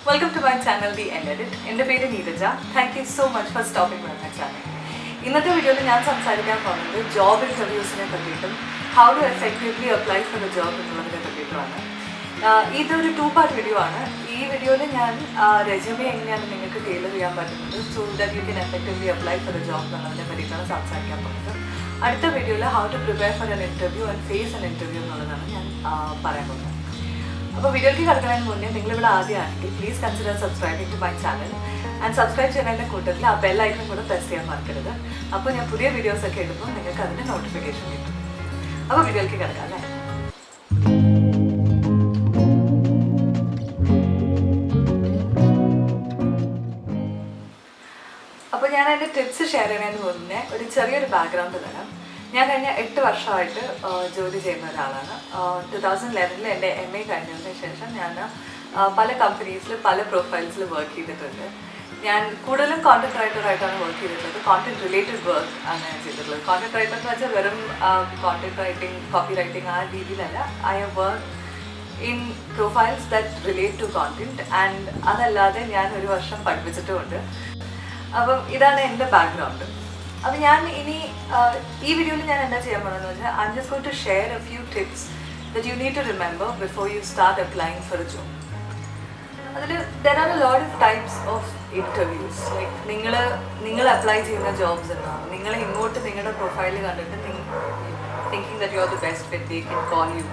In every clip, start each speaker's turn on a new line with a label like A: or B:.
A: Welcome to my channel, The End Edit. എൻ്റെ പേര് Neeraja. Thank you so much for stopping by my channel. ഇന്നത്തെ വീഡിയോയിൽ ഞാൻ സംസാരിക്കാൻ പോകുന്നത് ജോബ് ഇൻ്റർവ്യൂസിനെ പറ്റിയിട്ടും how to effectively apply for the job എന്നുള്ളതിനെ പറ്റിയിട്ടുമാണ്. ഇതൊരു 2-part വീഡിയോ ആണ്. ഈ വീഡിയോയിൽ ഞാൻ റെസ്യൂമെ എങ്ങനെയാണ് നിങ്ങൾക്ക് ടൈലർ ചെയ്യാൻ പറ്റുന്നത് so that you can effectively apply for the job എന്നുള്ളതിനെ പറ്റിയിട്ടാണ് സംസാരിക്കാൻ പോകുന്നത്. അടുത്ത വീഡിയോയിൽ how to prepare for an interview and face an interview എന്നുള്ളതാണ് ഞാൻ പറയാൻ പോകുന്നത്. അപ്പോൾ വീഡിയോയ്ക്ക് കിടക്കുന്നതിന് മുന്നേ നിങ്ങളിവിടെ ആദ്യമാണെങ്കിൽ please consider subscribing to my channel and subscribe ചെയ്യുന്നതിൻ്റെ കൂട്ടത്തിൽ ആ ബെൽ ഐക്കൺ കൂടെ പ്രസ് ചെയ്യാൻ മറക്കരുത്. അപ്പോൾ ഞാൻ പുതിയ വീഡിയോസൊക്കെ ഇടുമ്പോൾ നിങ്ങൾക്ക് അതിൻ്റെ നോട്ടിഫിക്കേഷൻ കിട്ടും. അപ്പോൾ വീഡിയോയ്ക്ക് കിടക്കാം അല്ലേ. അപ്പോൾ ഞാൻ എൻ്റെ ടിപ്സ് ഷെയർ ചെയ്യുന്നതിന് മുന്നേ ഒരു ചെറിയൊരു ബാക്ക്ഗ്രൗണ്ട് തരാം. ഞാൻ കഴിഞ്ഞ 8 വർഷമായിട്ട് ജോലി ചെയ്യുന്ന ഒരാളാണ്. 2011 എൻ്റെ MA കഴിഞ്ഞതിന് ശേഷം ഞാൻ പല കമ്പനീസിൽ പല പ്രൊഫൈൽസിൽ വർക്ക് ചെയ്തിട്ടുണ്ട്. ഞാൻ കൂടുതലും കോണ്ടന്റ് റൈറ്ററായിട്ടാണ് വർക്ക് ചെയ്തിട്ടുള്ളത്. കോണ്ടന്റ് റിലേറ്റഡ് വർക്ക് ആണ് ഞാൻ ചെയ്തിട്ടുള്ളത്. കോണ്ടന്റ് റൈറ്റർ എന്ന് വെച്ചാൽ വെറും കോണ്ടന്റ് റൈറ്റിംഗ് കോപ്പി റൈറ്റിംഗ് ആ രീതിയിലല്ല. I have work in profiles that relate to content and അതല്ലാതെ ഞാൻ ഒരു വർഷം പഠിപ്പിച്ചിട്ടുമുണ്ട്. അപ്പം ഇതാണ് എൻ്റെ ബാക്ക്ഗ്രൗണ്ട്. അപ്പോൾ ഞാൻ ഇനി ഈ വീഡിയോയിൽ ഞാൻ എന്താ ചെയ്യാൻ പോകുന്നതെന്ന് വെച്ചാൽ I am just going to share a few tips that you need to remember before you start applying for a job. അതിൽ there are a lot of types of interviews. Like നിങ്ങൾ അപ്ലൈ ചെയ്യുന്ന jobs ഉണ്ടാവും. നിങ്ങൾ ഇങ്ങോട്ട് നിങ്ങളുടെ profile കണ്ടിട്ട് thinking that you are the best fit they can call you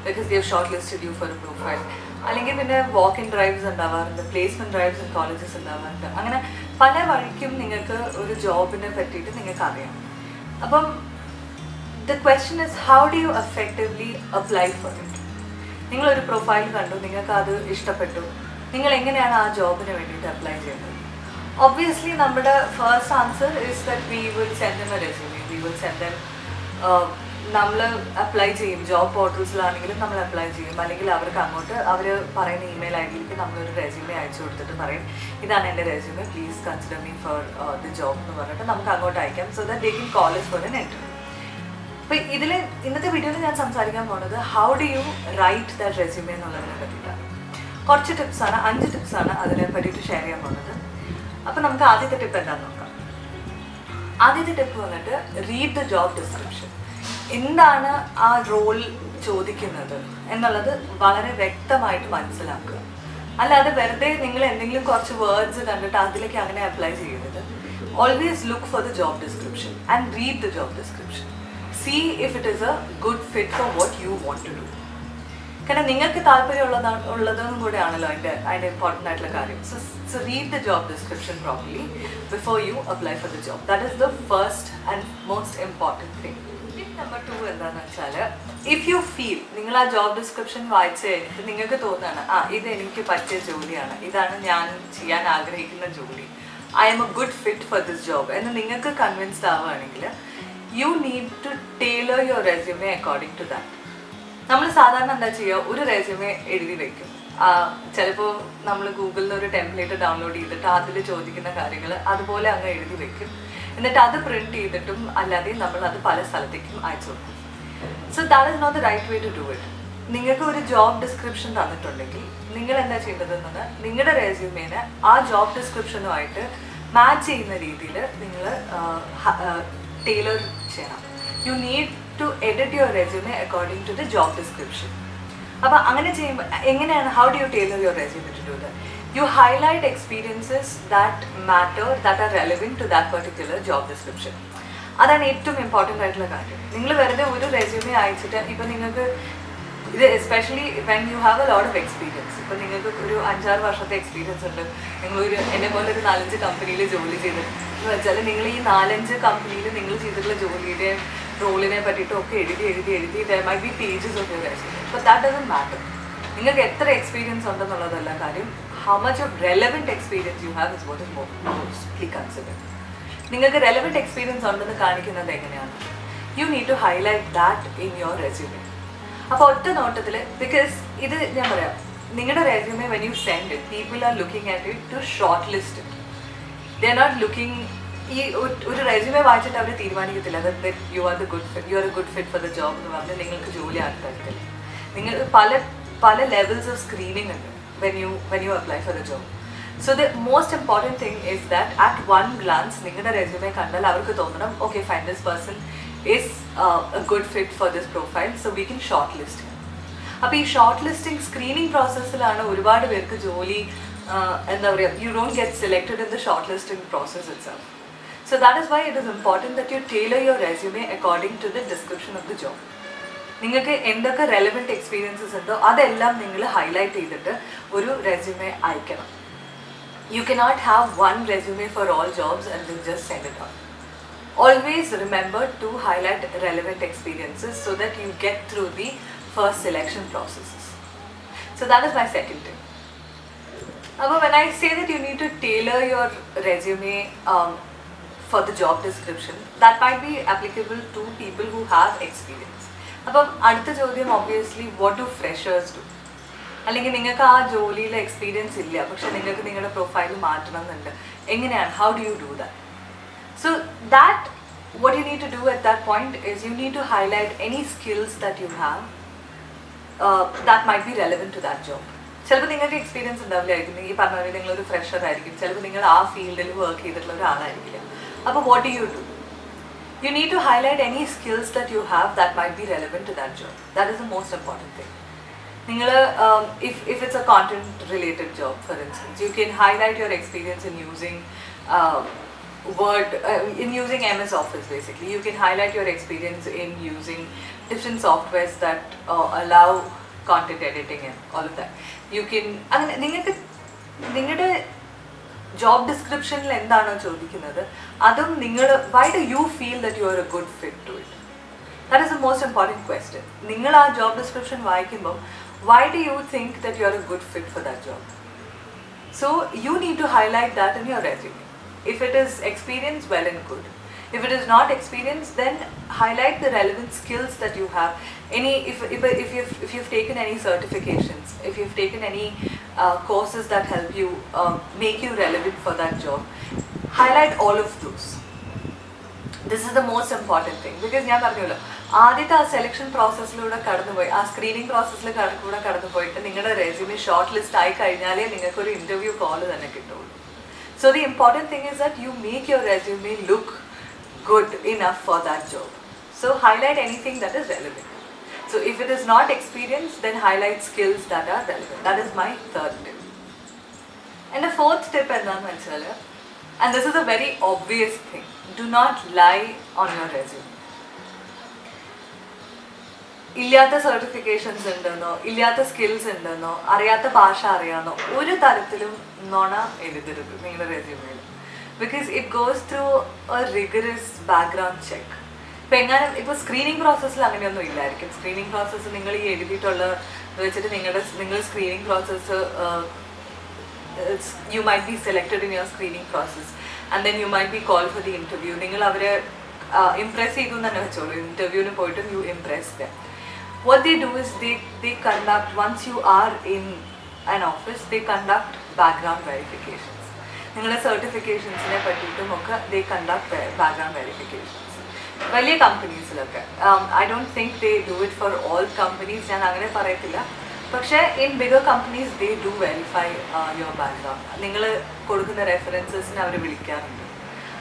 A: because they have shortlisted you for a profile. അല്ലെങ്കിൽ പിന്നെ walk in drives ഉണ്ടാവാറുണ്ട്, പ്ലേസ്മെൻറ്റ് ഡ്രൈവ്സ് ഇൻ കോളേജസ് ഉണ്ടാവാറുണ്ട്. അങ്ങനെ പല വഴിക്കും നിങ്ങൾക്ക് ഒരു ജോബിനെ പറ്റിയിട്ട് നിങ്ങൾക്ക് അറിയാം. അപ്പം the question is how do U effectively apply for it. നിങ്ങളൊരു പ്രൊഫൈൽ കണ്ടു, നിങ്ങൾക്ക് അത് ഇഷ്ടപ്പെട്ടു, നിങ്ങൾ എങ്ങനെയാണ് ആ ജോബിന് വേണ്ടിയിട്ട് അപ്ലൈ ചെയ്യുന്നത്? ഒബ്വിയസ്ലി നമ്മുടെ first answer is that we will send them a resume. We will send dum നമ്മൾ അപ്ലൈ ചെയ്യും. ജോബ് പോർട്ടൽസിലാണെങ്കിലും നമ്മൾ അപ്ലൈ ചെയ്യും. അല്ലെങ്കിൽ അവർക്ക് അങ്ങോട്ട് അവർ പറയുന്ന ഇമെയിൽ ഐഡിയിലേക്ക് നമ്മളൊരു റെസ്യൂമെ അയച്ചു കൊടുത്തിട്ട് പറയും ഇതാണ് എൻ്റെ resume, please consider me for the job എന്ന് പറഞ്ഞിട്ട് നമുക്ക് അങ്ങോട്ട് അയക്കാം so that they can call us for an interview. അപ്പോൾ ഇന്നത്തെ വീഡിയോയിൽ ഞാൻ സംസാരിക്കാൻ പോകുന്നത് how do you write that resume എന്നുള്ളതിനെ പറ്റിയിട്ടാണ്. കുറച്ച് ടിപ്സാണ്, 5 ടിപ്സാണ് അതിനെ പറ്റിയിട്ട് ഷെയർ ചെയ്യാൻ പോകുന്നത്. അപ്പോൾ നമുക്ക് ആദ്യത്തെ ടിപ്പ് എന്താണെന്ന് നോക്കാം. ആദ്യത്തെ ടിപ്പ് വന്നിട്ട് റീഡ് ദ ജോബ് ഡിസ്ക്രിപ്ഷൻ. എന്താണ് ആ റോൾ ചോദിക്കുന്നത് എന്നുള്ളത് വളരെ വ്യക്തമായിട്ട് മനസ്സിലാക്കുക. അല്ലാതെ വെറുതെ നിങ്ങൾ എന്തെങ്കിലും കുറച്ച് വേർഡ്സ് കണ്ടിട്ട് അതിലേക്ക് അങ്ങനെ അപ്ലൈ ചെയ്യരുത്. Always look for the job description and read the job description. See if it is a good fit for what you want to do. കാരണം നിങ്ങൾക്ക് താല്പര്യമുള്ളതും കൂടെ ആണല്ലോ അതിൻ്റെ ഇമ്പോർട്ടൻ്റ് ആയിട്ടുള്ള കാര്യം. So read the job description properly before you apply for the job. That is the first and most important thing. Number 2 എന്താണെന്ന് വെച്ചാൽ ഇഫ് യു ഫീൽ നിങ്ങൾ ആ ജോബ് ഡിസ്ക്രിപ്ഷൻ വായിച്ച് കഴിഞ്ഞിട്ട് നിങ്ങൾക്ക് തോന്നുകയാണ് ഇത് എനിക്ക് പറ്റിയ ജോലിയാണ്, ഇതാണ് ഞാൻ ചെയ്യാൻ ആഗ്രഹിക്കുന്ന ജോലി, I am a good fit for this job എന്ന് നിങ്ങൾക്ക് കൺവിൻസ്ഡ് ആവുകയാണെങ്കിൽ you need to tailor your resume according to that. നമ്മൾ സാധാരണ എന്താ ചെയ്യുക, ഒരു റെസ്യൂമെ എഴുതി വെക്കും. ചിലപ്പോൾ നമ്മൾ ഗൂഗിളിൽ ഒരു ടെംപ്ലേറ്റ് ഡൗൺലോഡ് ചെയ്തിട്ട് അതിൽ ചോദിക്കുന്ന കാര്യങ്ങൾ അതുപോലെ അങ്ങ് എഴുതി വെക്കും. എന്നിട്ട് അത് പ്രിൻറ്റ് ചെയ്തിട്ടും അല്ലാതെ നമ്മൾ അത് പല സ്ഥലത്തേക്കും അയച്ചു കൊടുക്കും. So that is not the right way to do it. നിങ്ങൾക്ക് ഒരു ജോബ് ഡിസ്ക്രിപ്ഷൻ തന്നിട്ടുണ്ടെങ്കിൽ നിങ്ങൾ എന്താ ചെയ്യേണ്ടതെന്നത് നിങ്ങളുടെ റെസ്യൂമേനെ ആ ജോബ് ഡിസ്ക്രിപ്ഷനുമായിട്ട് മാച്ച് ചെയ്യുന്ന രീതിയിൽ നിങ്ങൾ ടൈലർ ചെയ്യണം. You need to edit your resume according to the job description. അപ്പോൾ അങ്ങനെ ചെയ്യുമ്പോൾ എങ്ങനെയാണ്, how do you tailor your resume to do that? You highlight experiences that matter, that are relevant to that particular job description. അതാണ് ഏറ്റവും important ആയിട്ടുള്ള കാര്യം. നിങ്ങൾ വെറുതെ ഒരു റെസ്യൂമെ അയച്ചിട്ട് ഇപ്പം നിങ്ങൾക്ക് ഇത് especially when you have A lot of experience, ഇപ്പം നിങ്ങൾക്ക് ഒരു 5-6 വർഷത്തെ എക്സ്പീരിയൻസ് ഉണ്ട്, നിങ്ങളൊരു എന്നെ പോലെ ഒരു 4-5 കമ്പനിയിൽ ജോലി ചെയ്തിട്ട് എന്ന് വെച്ചാൽ നിങ്ങൾ ഈ 4-5 കമ്പനിയിൽ നിങ്ങൾ ചെയ്തിട്ടുള്ള ജോലിയുടെ റോളിനെ പറ്റിയിട്ടും ഒക്കെ എഴുതി there might be pages of your resume, but that doesn't matter. നിങ്ങൾക്ക് എത്ര എക്സ്പീരിയൻസ് ഉണ്ടെന്നുള്ളതല്ല കാര്യം, how much of relevant experience you have is what is mostly considered. നിങ്ങൾക്ക് relevant experience ഉണ്ടെന്ന് കാണിക്കുന്നത് എങ്ങനെയാണ്? You need to highlight that in your resume. അപ്പോൾ ഒറ്റ നോട്ടത്തിൽ, ബിക്കോസ് ഇത് ഞാൻ പറയാം, നിങ്ങളുടെ resume when you send it, people are looking at it to shortlist it. They are not looking, ഈ ഒരു റെസ്യൂമെ വായിച്ചിട്ട് അവർ തീരുമാനിക്കത്തില്ല that you are a good fit for the job എന്ന് പറഞ്ഞാൽ നിങ്ങൾക്ക് ജോലി ആക്കി തരത്തില്ല. നിങ്ങൾ പല ലെവൽസ് ഓഫ് സ്ക്രീനിങ് ഉണ്ട്. when you apply for a job. So the most important thing is that at one glance നിങ്ങളുടെ resume കണ്ടാൽ അവർക്ക് തോന്നണം okay fine, this person is a good fit for this profile, so we can shortlist him. അപ്പോൾ ഈ short listing screening പ്രോസസ്സിലാണ് ഒരുപാട് പേർക്ക് ജോലി എന്താ പറയുക, you don't get selected in the shortlisting process itself. So that is why it is important that you tailor your resume according to the description of the job. നിങ്ങൾക്ക് എന്തൊക്കെ relevant experiences ഉണ്ടോ അതെല്ലാം നിങ്ങൾ ഹൈലൈറ്റ് ചെയ്തിട്ട് ഒരു resume അയക്കണം. You cannot have one resume for all jobs and then just send it out. Always remember to highlight relevant experiences so that you get through the first selection processes. So that is my second tip. Now when I say that you need to tailor your resume for the job description, that might be applicable to people who have experience. അപ്പം അടുത്ത ചോദ്യം obviously what do freshers do? അല്ലെങ്കിൽ നിങ്ങൾക്ക് ആ ജോലിയിൽ experience ഇല്ല പക്ഷെ നിങ്ങൾക്ക് നിങ്ങളുടെ പ്രൊഫൈൽ മാറ്റണം എന്നുണ്ട്, എങ്ങനെയാണ്, how do you do that? So that what you need to do at that point is you need to highlight any skills that you have that might be relevant to that job. ചിലപ്പോൾ നിങ്ങൾക്ക് experience ഉണ്ടാവില്ലായിരിക്കും, ഈ പറഞ്ഞ പോലെ നിങ്ങളൊരു fresher ആയിരിക്കും, ചിലപ്പോൾ നിങ്ങൾ ആ ഫീൽഡിൽ വർക്ക് ചെയ്തിട്ടുള്ള ഒരാളായിരിക്കില്ല. അപ്പോൾ what do? You need to highlight any skills that you have that might be relevant to that job. That is the most important thing. If it's a content related job, for instance, you can highlight your experience in using Word, in using MS Office basically. You can highlight your experience in using different softwares that allow content editing and all of that. You can, നിങ്ങളുടെ job description എന്താണോ ചോദിക്കുന്നത് അതും why do you feel that you are a good fit to it? That is the most important question. നിങ്ങൾ ആ job description വായിക്കുമ്പോൾ why do you think that you are a good fit for that job? So you need to highlight that in your resume. If it is experience, well and good. If it is not experience, then highlight the relevant skills that you have. If you've taken any certifications, if you've taken any courses that help you make you relevant for that job, highlight all of those. This is the most important thing because ഞാൻ പറഞ്ഞല്ലോ ആദ്യത്തെ ആ selection പ്രോസസ്സിലൂടെ കടന്നുപോയി, ആ screening പ്രോസസ്സിൽ കൂടെ കടന്നു പോയിട്ട് നിങ്ങളുടെ റെസ്യൂമെ ഷോർട്ട് ലിസ്റ്റ് ആയി കഴിഞ്ഞാലേ നിങ്ങൾക്കൊരു ഇൻ്റർവ്യൂ കോൾ തന്നെ കിട്ടുള്ളൂ. So the important thing is that you make your resume look good enough for that job. So highlight anything that is relevant. So if it is not experience, then highlight skills that are relevant. That is my third tip. And the fourth tip ennaanu manasala, and this is a very obvious thing, do not lie on your resume. ഇല്ലാത്ത certifications ഉണ്ടെന്നോ ഇല്ലാത്ത skills ഉണ്ടെന്നോ അറിയാത്ത ഭാഷ അറിയാമെന്നോ ഒരു തരത്തിലും നുണ എഴുതരുത് നിങ്ങളുടെ റെസ്യൂമേൽ. Because it goes through a rigorous background check. ഇപ്പോൾ സ്ക്രീനിങ് പ്രോസസ്സിൽ അങ്ങനെയൊന്നും ഇല്ലായിരിക്കും. സ്ക്രീനിങ് പ്രോസസ്സ് നിങ്ങൾ ഈ എഴുതിയിട്ടുള്ളത് വെച്ചിട്ട് നിങ്ങൾ screening process you might be selected in your screening process and then you might be called for the interview. നിങ്ങൾ അവരെ ഇംപ്രസ് ചെയ്തു എന്ന് തന്നെ വെച്ചോളൂ. ഇൻ്റർവ്യൂവിന് പോയിട്ട് you impress them. What they do is they conduct, once you are in an office, they conduct background verifications. നിങ്ങളുടെ സർട്ടിഫിക്കേഷൻസിനെ പറ്റിയിട്ടും ഒക്കെ they conduct background verifications. വലിയ കമ്പനീസിലൊക്കെ I don't think they do it for all companies, ഞാൻ അങ്ങനെ പറയത്തില്ല. പക്ഷേ in bigger companies they do verify your background. നിങ്ങൾ കൊടുക്കുന്ന റെഫറൻസസിന് അവർ വിളിക്കാറുണ്ട്.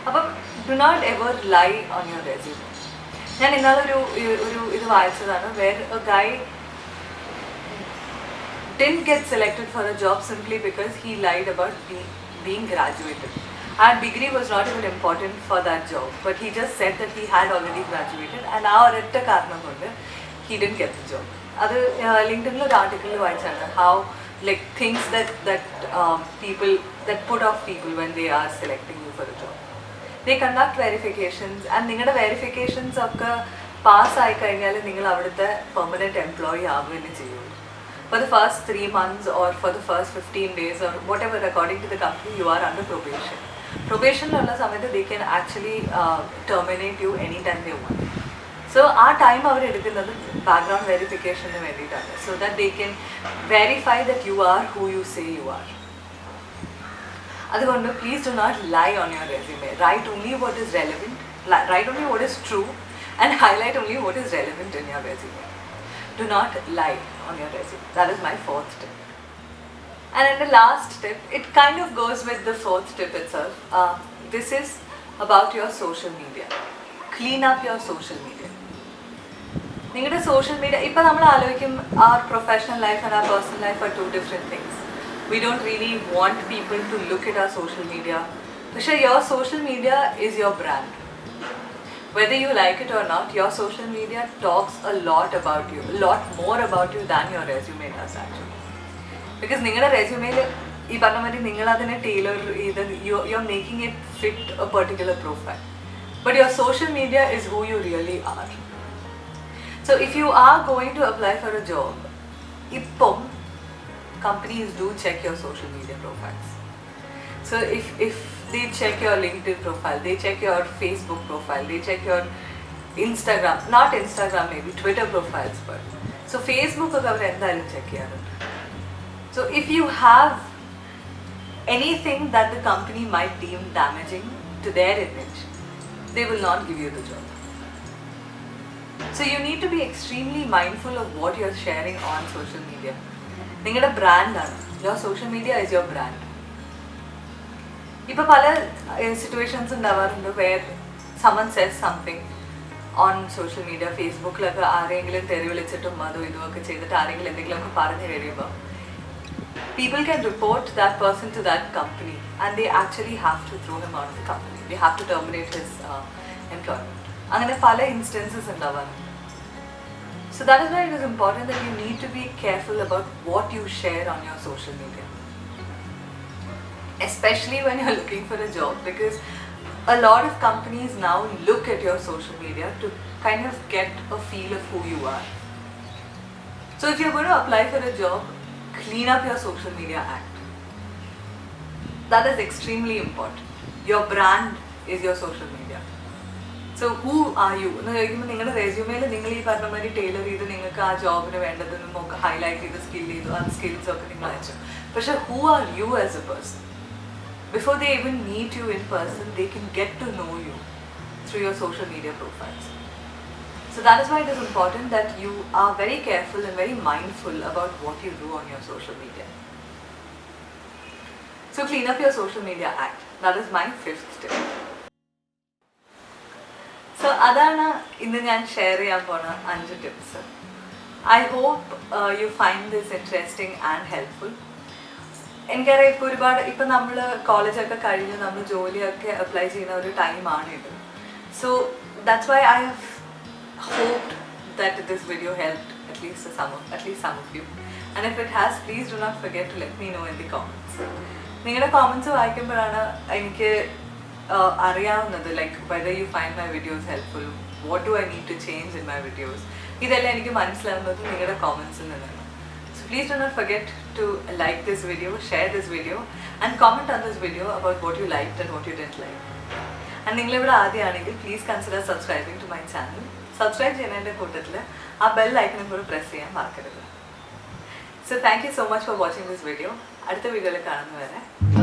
A: അപ്പം do not ever lie on your resume. ഞാൻ ഇന്നാളൊരു ഇത് വായിച്ചതാണ് where a guy didn't get selected for a job simply because he lied about being graduated. Our degree was not even important for that job, but he just said that he had already graduated and ആ ഒരൊറ്റ കാരണം കൊണ്ട് he didn't get the job. അത് ലിങ്ക്ഡിനിൽ ഒരു ആർട്ടിക്കിളിൽ വായിച്ചാണ് how like things that people that put off people when they are selecting you for a job. They conduct verifications and നിങ്ങളുടെ verifications ഒക്കെ പാസ്സായി കഴിഞ്ഞാൽ നിങ്ങൾ അവിടുത്തെ പെർമനൻറ്റ് എംപ്ലോയി ആവുകയും ചെയ്യുള്ളൂ. For the first 3 months or for the first 15 days or whatever according to the company you are under probation. പ്രൊബേഷനിലുള്ള സമയത്ത് they can actually terminate you anytime they want. So ആ time അവരെടുക്കുന്നത് background വെരിഫിക്കേഷന് വേണ്ടിയിട്ടാണ്. So that they can verify that you are who you say you are. അതുകൊണ്ട് please do not lie on your resume. Write only what is relevant, write only what is true and highlight only what is relevant in your resume. Do not lie on your resume. That is my fourth tip. And the last tip, it kind of goes with the fourth tip itself. This is about your social media. Clean up your social media. Ningada social media, ipa nammal aalokikum our professional life and our personal life are two different things. We don't really want people to look at our social media. Because your social media is your brand. Whether you like it or not, your social media talks a lot about you, a lot more about you than your resume does actually. Because നിങ്ങളുടെ റെസ്യൂമേൽ ഈ പറഞ്ഞ മാതിരി നിങ്ങൾ അതിനെ Taylor ചെയ്ത് you're making it fit a particular profile. But your social media is who you really are. So if you are going to apply for a job, ippom companies do check your social media profiles. So if they check your LinkedIn profile, they check your Facebook profile, they check your Instagram, not Instagram maybe, Twitter profiles but. So Facebook ഒക്കെ അവർ എന്തായാലും check ചെയ്യാറുണ്ട്. So if you have anything that the company might deem damaging to their image, they will not give you the job. So you need to be extremely mindful of what you're sharing on social media. നിങ്ങളുടെ ബ്രാൻഡാണ്. Your social media is your brand. ഇപ്പോൾ പല situations ഉണ്ടാവാറുണ്ട് where someone says something on social media, ഫേസ്ബുക്കിലൊക്കെ ആരെങ്കിലും തെറി വിളിച്ചിട്ടും അതും ഇതുമൊക്കെ ചെയ്തിട്ട് ആരെങ്കിലും എന്തെങ്കിലുമൊക്കെ പറഞ്ഞു കഴിയുമ്പോൾ people can report that person to that company and they actually have to throw him out of the company. They have to terminate his employment. അങ്ങനെ പല ഇൻസ്റ്റൻസസ് ഉണ്ടാവാറുണ്ട്. So that is why it is important that you need to be careful about what you share on your social media. Especially when you're looking for a job, because a lot of companies now look at your social media to kind of get a feel of who you are. So if you're going to apply for a job, clean up your social media act. That is extremely important. Your brand is your social media. So who are you? നിങ്ങളുടെ റെസ്യൂമേൽ നിങ്ങൾ ഈ പറഞ്ഞ മാതിരി Taylor ചെയ്ത് നിങ്ങൾക്ക് ആ ജോബിന് വേണ്ടതെന്നും ഒക്കെ ഹൈലൈറ്റ് ചെയ്ത് സ്കിൽ ചെയ്തു ആ സ്കിൽസ് ഒക്കെ നിങ്ങൾ അയച്ചു. പക്ഷെ who are you as a person? Before they even meet you in person, they can get to know you through your social media profiles. So that is why it is important that you are very careful and very mindful about what you do on your social media. So clean up your social media act. That is my fifth tip. So അതാണ് ഇന്ന് ഞാൻ share ചെയ്യാൻ പോണ 5 tips. I hope you find this interesting and helpful. എനിക്കറിയാം ഇപ്പോൾ ഒരുപാട് ഇപ്പം നമ്മൾ കോളേജൊക്കെ കഴിഞ്ഞ് നമ്മൾ ജോലിയൊക്കെ അപ്ലൈ ചെയ്യുന്ന ഒരു ടൈമാണിത്. So that's why I have hoped that this video helped at least some of you. And if it has, please do not forget to let me know in the comments. നിങ്ങളുടെ Commons വായിക്കുമ്പോഴാണ് എനിക്ക് അറിയാവുന്നത് like whether you find my videos helpful, what do I need to change in my videos. ഇതെല്ലാം എനിക്ക് മനസ്സിലാവുന്നത് നിങ്ങളുടെ കോമൻസിൽ നിന്നാണ്. So please do not forget to like this video, share this video and comment on this video about what you liked and what you didn't like. And നിങ്ങളിവിടെ ആദ്യമാണെങ്കിൽ please consider subscribing to my channel. Subscribe ചെയ്യുന്നതിൻ്റെ കൂട്ടത്തിൽ ആ bell ഐക്കണും കൂടെ press ചെയ്യാൻ മറക്കരുത്. So thank you so much for watching this video. അടുത്ത വീഡിയോയിൽ കാണുന്നവരെ